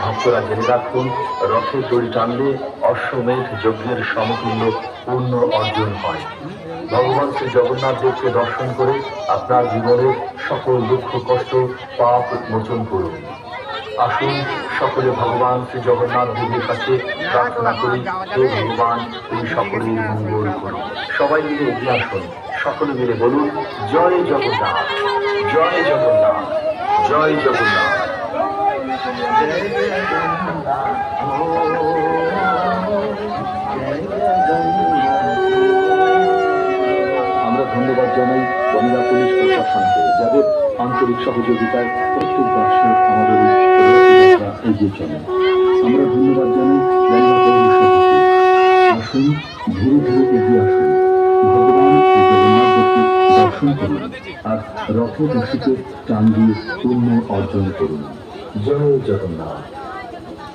ভক্তরা জেনে রাখুন, রথের দড়ি টানলে অশ্বমেধ যজ্ঞের সমতুল্য পূর্ণ অর্জন হয়। ভগবান শ্রী জগন্নাথ দেবকে দর্শন করে আপনার জীবনের সকল দুঃখ কষ্ট পাপ মোচন করুন। আসুন সকলে ভগবান শ্রী জগন্নাথ দেবের কাছে প্রার্থনা করি, হে ভগবান তুমি সকলের মঙ্গল করুন। সবাই মিলে এগিয়ে আসুন, সকলে মিলে বলুন, জয় জগন্নাথ, জয় জগন্নাথ, জয় জগন্নাথ। আমরা ধন্যবাদ জানাই বনিয়া পুলিশ প্রশাসনকে, যাদের আন্তরিক সহযোগিতায় প্রত্যেক বর্ষে আমাদের রথযাত্রা এগিয়ে চলে। আমরা ধন্যবাদ জানাই আসুন, ধীরে ধীরে এগিয়ে আসুন, ভগবান জগন্নাথ দেবকে দর্শন করুন আর রথে বসিতে টান দিয়ে পুণ্য অর্জন করুন। জয় জগন্নাথ।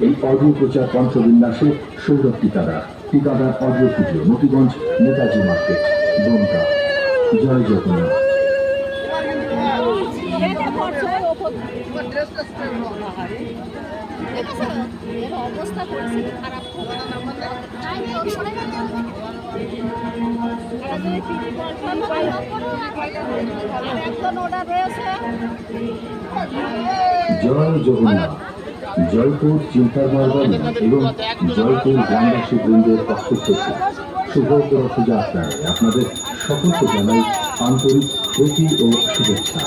এই অডিও প্রচার পঞ্চবিন্যাসে Sourav Tikadar audio video, Motiganj, Netaji market, Damka. জয় জগন্নাথ। অবস্থা খারাপ জয় জগন্নাথ। জয়পুর চিন্তারমার্গান এবং জয়পুর গ্রামবাসী বৃন্দের পক্ষ থেকে শুভ রথযাত্রায় আপনাদের সকলকে জানাই আন্তরিক প্রীতি ও শুভেচ্ছা।